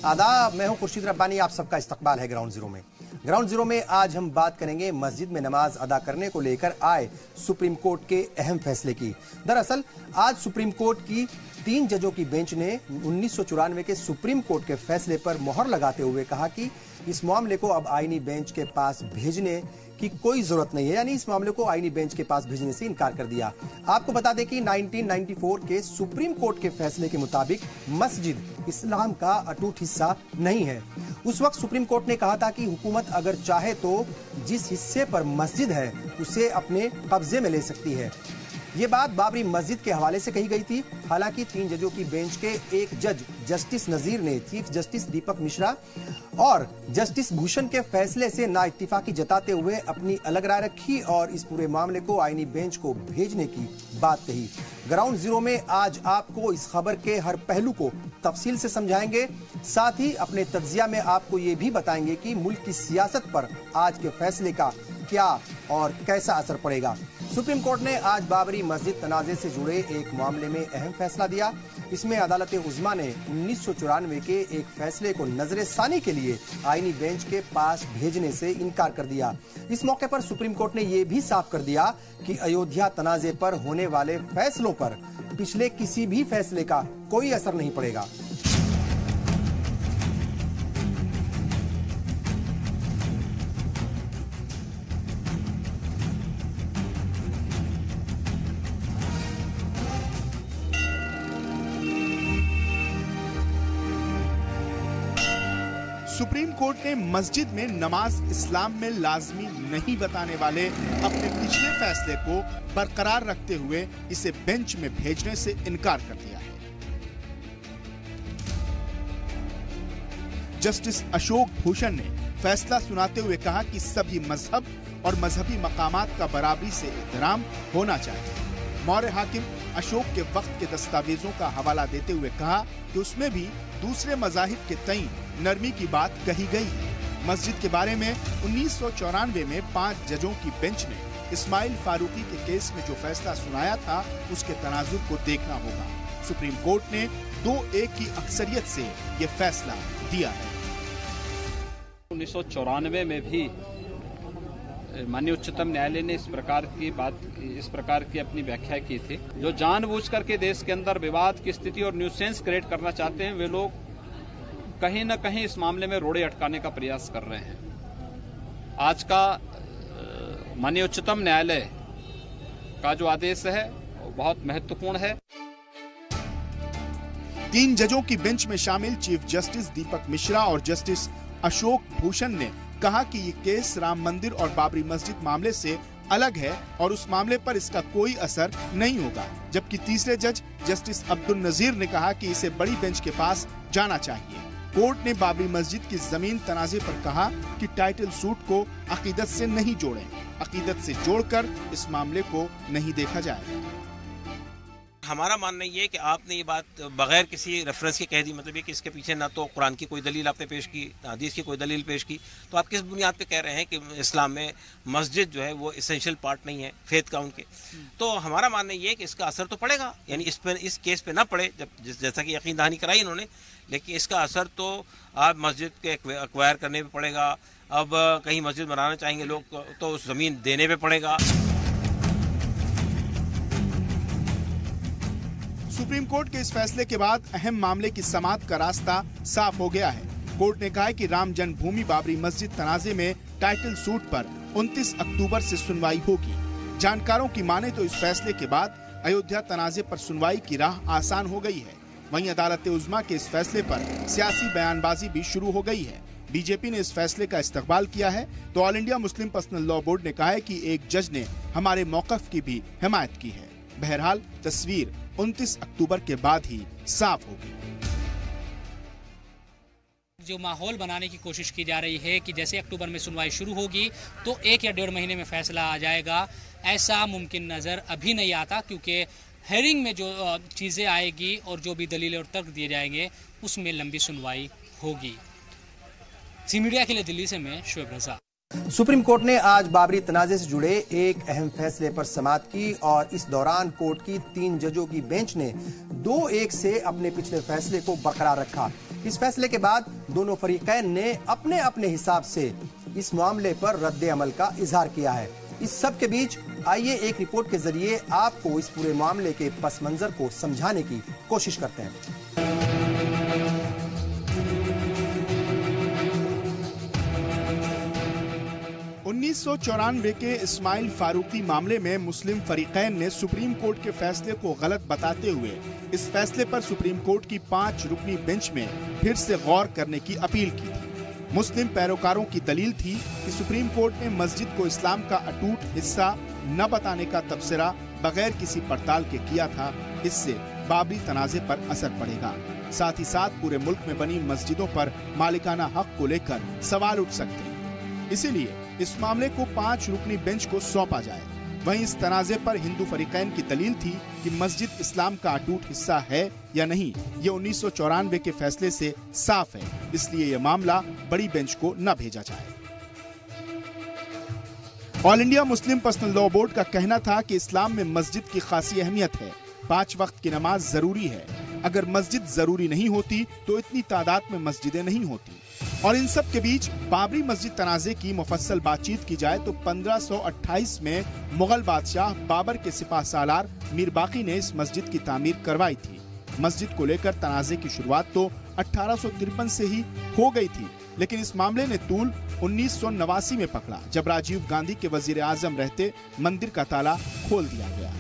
आदाब, मैं हूं खुर्शीद रब्बानी। आप सबका इस्तकबाल है ग्राउंड जीरो में। ग्राउंड जीरो में आज हम बात करेंगे मस्जिद में नमाज अदा करने को लेकर आए सुप्रीम कोर्ट के अहम फैसले की। दरअसल आज सुप्रीम कोर्ट की 3 जजों की बेंच ने 1994 के सुप्रीम कोर्ट के फैसले पर मोहर लगाते हुए कहा कि इस मामले को अब आईनी बेंच के पास भेजने की कोई जरूरत नहीं है, यानी इस मामले को आईनी बेंच के पास भेजने से इनकार कर दिया। आपको बता दें कि 1994 के सुप्रीम कोर्ट के फैसले के मुताबिक मस्जिद इस्लाम का अटूट हिस्सा नहीं है। उस वक्त सुप्रीम कोर्ट ने कहा था कि हुकूमत अगर चाहे तो जिस हिस्से पर मस्जिद है उसे अपने कब्जे में ले सकती है। ये बात बाबरी मस्जिद के हवाले से कही गई थी। हालांकि 3 जजों की बेंच के एक जज जस्टिस नजीर ने चीफ जस्टिस दीपक मिश्रा और जस्टिस भूषण के फैसले से नाइत्तेफाकी जताते हुए अपनी अलग राय रखी और इस पूरे मामले को आईनी बेंच को भेजने की बात कही। ग्राउंड जीरो में आज आपको इस खबर के हर पहलू को तफसील से समझाएंगे, साथ ही अपने तज्जिया में आपको ये भी बताएंगे कि मुल्क की सियासत पर आज के फैसले का क्या और कैसा असर पड़ेगा। सुप्रीम कोर्ट ने आज बाबरी मस्जिद तनाज़े से जुड़े एक मामले में अहम फैसला दिया। इसमें अदालत उज़्मा ने 1994 के एक फैसले को नजरे सानी के लिए आईनी बेंच के पास भेजने से इनकार कर दिया। इस मौके पर सुप्रीम कोर्ट ने यह भी साफ कर दिया कि अयोध्या तनाज़े पर होने वाले फैसलों पर पिछले किसी भी फैसले का कोई असर नहीं पड़ेगा। सुप्रीम कोर्ट ने मस्जिद में नमाज इस्लाम में लाजमी नहीं बताने वाले अपने पिछले फैसले को बरकरार रखते हुए इसे बेंच में भेजने से इनकार कर दिया है। जस्टिस अशोक भूषण ने फैसला सुनाते हुए कहा कि सभी मजहब और मजहबी मकामात का बराबरी से एहतराम होना चाहिए। मौर्य हाकिम अशोक के वक्त के दस्तावेजों का हवाला देते हुए कहा कि उसमें भी दूसरे मजाहिब के तई नरमी की बात कही गई है। मस्जिद के बारे में 1994 में 5 जजों की बेंच ने इस्माइल फारूकी के केस में जो फैसला सुनाया था उसके तनाजुर को देखना होगा। सुप्रीम कोर्ट ने 2-1 की अक्सरियत से ये फैसला दिया है। 1994 में भी माननीय उच्चतम न्यायालय ने इस प्रकार की अपनी व्याख्या की थी। जो जानबूझकर के देश के अंदर विवाद की स्थिति और न्यूसेंस क्रिएट करना चाहते हैं, वे लोग कहीं न कहीं इस मामले में रोड़े अटकाने का प्रयास कर रहे हैं। आज का माननीय उच्चतम न्यायालय का जो आदेश है वो बहुत महत्वपूर्ण है। 3 जजों की बेंच में शामिल चीफ जस्टिस दीपक मिश्रा और जस्टिस अशोक भूषण ने कहा कि ये केस राम मंदिर और बाबरी मस्जिद मामले से अलग है और उस मामले पर इसका कोई असर नहीं होगा। जबकि तीसरे जज जस्टिस अब्दुल नजीर ने कहा कि इसे बड़ी बेंच के पास जाना चाहिए। कोर्ट ने बाबरी मस्जिद की जमीन तनाजे पर कहा कि टाइटल सूट को अकीदत से नहीं जोड़ें। अकीदत से जोड़कर इस मामले को नहीं देखा जाएगा। हमारा मानना ये है कि आपने ये बात बगैर किसी रेफरेंस के कह दी, मतलब ये कि इसके पीछे ना तो कुरान की कोई दलील आपने पेश की, ना हदीस की कोई दलील पेश की, तो आप किस बुनियाद पे कह रहे हैं कि इस्लाम में मस्जिद जो है वो इसेंशियल पार्ट नहीं है फेथ का उनके। तो हमारा मानना ये है कि इसका असर तो पड़ेगा, यानी इस केस पे ना पड़े, जैसा कि यकीन दहानी कराई इन्होंने, लेकिन इसका असर तो आप मस्जिद के एक्वायर करने पे पड़ेगा। अब कहीं मस्जिद बनाना चाहेंगे लोग तो उस जमीन देने पे पड़ेगा। सुप्रीम कोर्ट के इस फैसले के बाद अहम मामले की समाअत का रास्ता साफ हो गया है। कोर्ट ने कहा है कि राम जन्मभूमि बाबरी मस्जिद तनाजे में टाइटल सूट पर 29 अक्टूबर से सुनवाई होगी। जानकारों की माने तो इस फैसले के बाद अयोध्या तनाजे पर सुनवाई की राह आसान हो गई है। वहीं अदालत उज़्मा के इस फैसले पर सियासी बयानबाजी भी शुरू हो गई है। बीजेपी ने इस फैसले का इस्तकबाल किया है तो all India Muslim personal law board ने कहा है कि एक जज ने हमारे मौक़िफ़ की भी हिमायत की है। बहरहाल तस्वीर 29 अक्टूबर के बाद ही साफ होगी। जो माहौल बनाने की कोशिश की जा रही है कि जैसे अक्टूबर में सुनवाई शुरू होगी तो 1 या 1.5 महीने में फैसला आ जाएगा, ऐसा मुमकिन नज़र अभी नहीं आता, क्योंकि हेयरिंग में जो चीज़ें आएगी और जो भी दलीलें और तर्क दिए जाएंगे उसमें लंबी सुनवाई होगी। सी मीडिया के लिए दिल्ली से मैं शोएब रजा। सुप्रीम कोर्ट ने आज बाबरी तनाजे से जुड़े एक अहम फैसले पर समाअत की और इस दौरान कोर्ट की 3 जजों की बेंच ने 2-1 से अपने पिछले फैसले को बरकरार रखा। इस फैसले के बाद दोनों फरीकैन ने अपने अपने हिसाब से इस मामले पर रद्द अमल का इजहार किया है। इस सब के बीच आइए एक रिपोर्ट के जरिए आपको इस पूरे मामले के पस मंजर को समझाने की कोशिश करते हैं। 1994 के इस्माइल फारूकी मामले में मुस्लिम फरीकैन ने सुप्रीम कोर्ट के फैसले को गलत बताते हुए इस फैसले पर सुप्रीम कोर्ट की 5 रुकनी बेंच में फिर से गौर करने की अपील की थी। मुस्लिम पैरोकारों की दलील थी कि सुप्रीम कोर्ट ने मस्जिद को इस्लाम का अटूट हिस्सा न बताने का तबसरा बगैर किसी पड़ताल के किया था। इससे बाबरी तनाजे पर असर पड़ेगा। साथ ही साथ पूरे मुल्क में बनी मस्जिदों पर मालिकाना हक को लेकर सवाल उठ सकते हैं। इसीलिए इस मामले को 5 रुकनी बेंच को सौंपा जाए। वहीं इस तनाजे पर हिंदू फरीकैन की दलील थी कि मस्जिद इस्लाम का अटूट हिस्सा है या नहीं, ये 1994 के फैसले से साफ है। इसलिए यह मामला बड़ी बेंच को न भेजा जाए। All India Muslim personal law board का कहना था कि इस्लाम में मस्जिद की खासी अहमियत है। 5 वक्त की नमाज जरूरी है। अगर मस्जिद जरूरी नहीं होती तो इतनी तादाद में मस्जिदें नहीं होती। और इन सब के बीच बाबरी मस्जिद तनाजे की मुफस्सल बातचीत की जाए तो 1528 में मुगल बादशाह बाबर के सिपाह सालार मीर बाकी ने इस मस्जिद की तामीर करवाई थी। मस्जिद को लेकर तनाजे की शुरुआत तो 1853 से ही हो गई थी, लेकिन इस मामले ने तूल 1989 में पकड़ा, जब राजीव गांधी के वजीर आजम रहते मंदिर का ताला खोल दिया गया।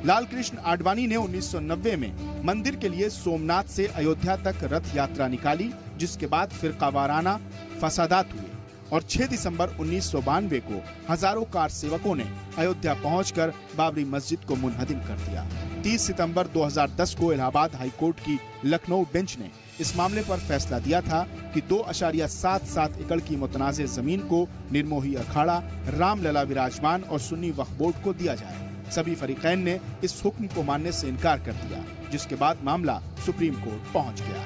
लाल कृष्ण आडवाणी ने 1990 में मंदिर के लिए सोमनाथ से अयोध्या तक रथ यात्रा निकाली, जिसके बाद फिरकावाराना फसादात हुए और 6 दिसंबर 1992 को हजारों कार सेवकों ने अयोध्या पहुंचकर बाबरी मस्जिद को मुनहदिम कर दिया। 30 सितंबर 2010 को इलाहाबाद हाईकोर्ट की लखनऊ बेंच ने इस मामले पर फैसला दिया था कि 2.77 एकड़ की मुतनाज़े जमीन को निर्मोही अखाड़ा, रामलला विराजमान और सुन्नी वक्फ बोर्ड को दिया जाए। सभी फरीकैन ने इस हुक्म को मानने से इनकार कर दिया, जिसके बाद मामला सुप्रीम कोर्ट पहुंच गया।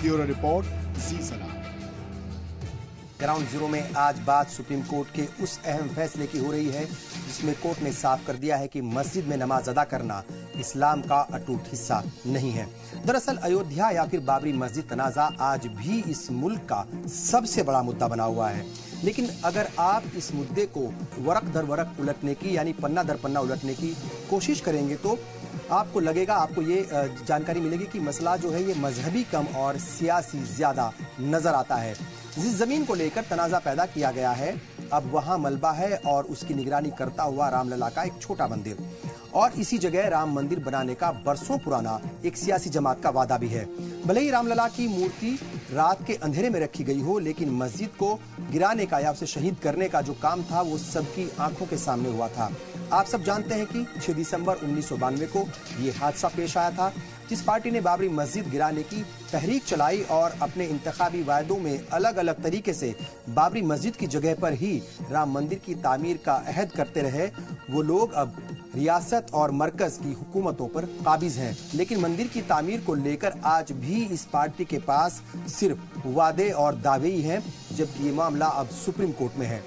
ब्यूरो रिपोर्ट, जी सलाम। ग्राउंड जीरो में आज बात सुप्रीम कोर्ट के उस अहम फैसले की हो रही है जिसमें कोर्ट ने साफ कर दिया है कि मस्जिद में नमाज अदा करना इस्लाम का अटूट हिस्सा नहीं है। दरअसल अयोध्या या फिर बाबरी मस्जिद तनाजा आज भी इस मुल्क का सबसे बड़ा मुद्दा बना हुआ है। लेकिन अगर आप इस मुद्दे को वरक दर वरक उलटने की यानी पन्ना दर पन्ना उलटने की कोशिश करेंगे तो आपको लगेगा, आपको ये जानकारी मिलेगी कि मसला जो है ये मजहबी कम और सियासी ज्यादा नजर आता है। जिस जमीन को लेकर तनाजा पैदा किया गया है, अब वहां मलबा है और उसकी निगरानी करता हुआ रामलला का एक छोटा मंदिर, और इसी जगह राम मंदिर बनाने का बरसों पुराना एक सियासी जमात का वादा भी है। भले ही रामलला की मूर्ति रात के अंधेरे में रखी गई हो, लेकिन मस्जिद को गिराने का या उसे शहीद करने का जो काम था वो सबकी आंखों के सामने हुआ था। आप सब जानते हैं कि 6 दिसंबर 1992 को ये हादसा पेश आया था। जिस पार्टी ने बाबरी मस्जिद गिराने की तहरीक चलाई और अपने इंतखाबी वायदों में अलग अलग तरीके से बाबरी मस्जिद की जगह पर ही राम मंदिर की तामीर का अहद करते रहे, वो लोग अब रियासत और मरकज की हुकूमतों पर काबिज हैं। लेकिन मंदिर की तामीर को लेकर आज भी इस पार्टी के पास सिर्फ वादे और दावे ही हैं, जबकि ये मामला अब सुप्रीम कोर्ट में है।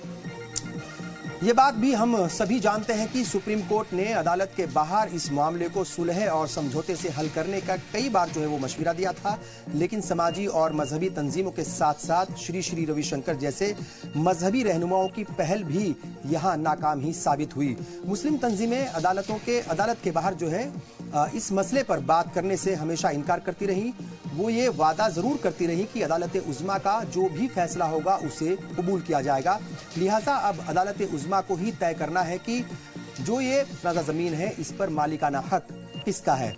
ये बात भी हम सभी जानते हैं कि सुप्रीम कोर्ट ने अदालत के बाहर इस मामले को सुलह और समझौते से हल करने का कई बार जो है वो मशविरा दिया था, लेकिन समाजी और मजहबी तंजीमों के साथ साथ श्री श्री रविशंकर जैसे मजहबी रहनुमाओं की पहल भी यहाँ नाकाम ही साबित हुई। मुस्लिम तंजीमें अदालत के बाहर जो है इस मसले पर बात करने से हमेशा इनकार करती रही। वो ये वादा जरूर करती रही कि अदालत उज़्मा का जो भी फैसला होगा उसे कबूल किया जाएगा। लिहाजा अब अदालत उज़्मा को ही तय करना है कि जो ये प्लाजा जमीन है इस पर मालिकाना हक किसका है,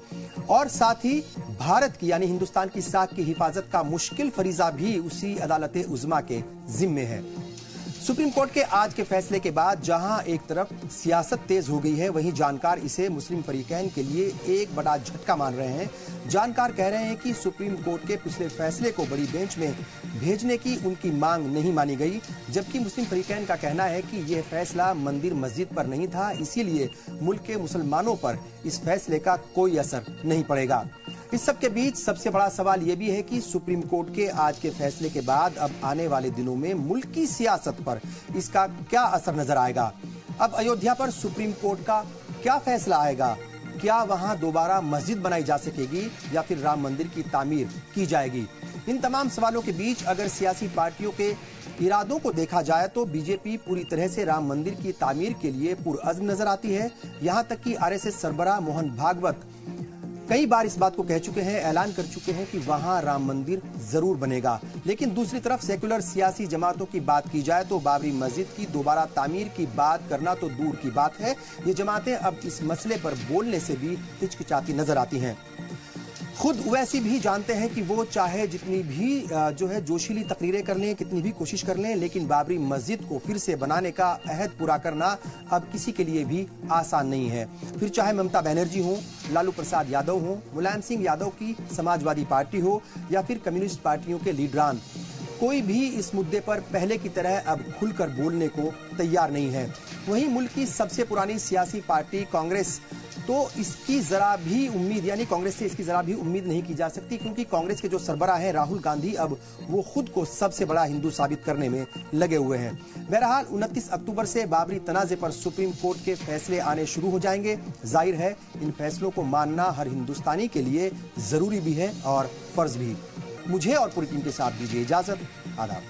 और साथ ही भारत की यानी हिंदुस्तान की साख की हिफाजत का मुश्किल फरीजा भी उसी अदालत उज़्मा के जिम्मे है। सुप्रीम कोर्ट के आज के फैसले के बाद जहां एक तरफ सियासत तेज हो गई है, वहीं जानकार इसे मुस्लिम फरीकैन के लिए एक बड़ा झटका मान रहे हैं। जानकार कह रहे हैं कि सुप्रीम कोर्ट के पिछले फैसले को बड़ी बेंच में भेजने की उनकी मांग नहीं मानी गई, जबकि मुस्लिम फरीकैन का कहना है कि यह फैसला मंदिर मस्जिद पर नहीं था, इसीलिए मुल्क के मुसलमानों पर इस फैसले का कोई असर नहीं पड़ेगा। इस सब के बीच सबसे बड़ा सवाल यह भी है कि सुप्रीम कोर्ट के आज के फैसले के बाद अब आने वाले दिनों में मुल्क की सियासत पर इसका क्या असर नजर आएगा। अब अयोध्या पर सुप्रीम कोर्ट का क्या फैसला आएगा? क्या वहां दोबारा मस्जिद बनाई जा सकेगी या फिर राम मंदिर की तामीर की जाएगी? इन तमाम सवालों के बीच अगर सियासी पार्टियों के इरादों को देखा जाए तो बीजेपी पूरी तरह से राम मंदिर की तामीर के लिए पुरअज़्म नजर आती है। यहां तक कि आरएसएस सरबराह मोहन भागवत कई बार इस बात को कह चुके हैं, ऐलान कर चुके हैं कि वहां राम मंदिर जरूर बनेगा। लेकिन दूसरी तरफ सेक्युलर सियासी जमातों की बात की जाए तो बाबरी मस्जिद की दोबारा तामीर की बात करना तो दूर की बात है, ये जमातें अब इस मसले पर बोलने से भी हिचकिचाती नजर आती हैं। खुद ओवैसी भी जानते हैं कि वो चाहे जितनी भी जोशीली तकरीरें कर लें, कितनी भी कोशिश कर लें, लेकिन बाबरी मस्जिद को फिर से बनाने का अहद पूरा करना अब किसी के लिए भी आसान नहीं है। फिर चाहे ममता बनर्जी हो, लालू प्रसाद यादव हो, मुलायम सिंह यादव की समाजवादी पार्टी हो या फिर कम्युनिस्ट पार्टियों के लीडरान, कोई भी इस मुद्दे पर पहले की तरह अब खुलकर बोलने को तैयार नहीं है। वहीं मुल्क की सबसे पुरानी सियासी पार्टी कांग्रेस तो इसकी जरा भी उम्मीद, यानी कांग्रेस से इसकी जरा भी उम्मीद नहीं की जा सकती, क्योंकि कांग्रेस के जो सरबराह हैं राहुल गांधी अब वो खुद को सबसे बड़ा हिंदू साबित करने में लगे हुए हैं। बहरहाल 29 अक्टूबर से बाबरी तनाज़े पर सुप्रीम कोर्ट के फैसले आने शुरू हो जाएंगे। जाहिर है इन फैसलों को मानना हर हिंदुस्तानी के लिए जरूरी भी है और फर्ज भी। मुझे और पूरी टीम के साथ दीजिए इजाजत। आदाब।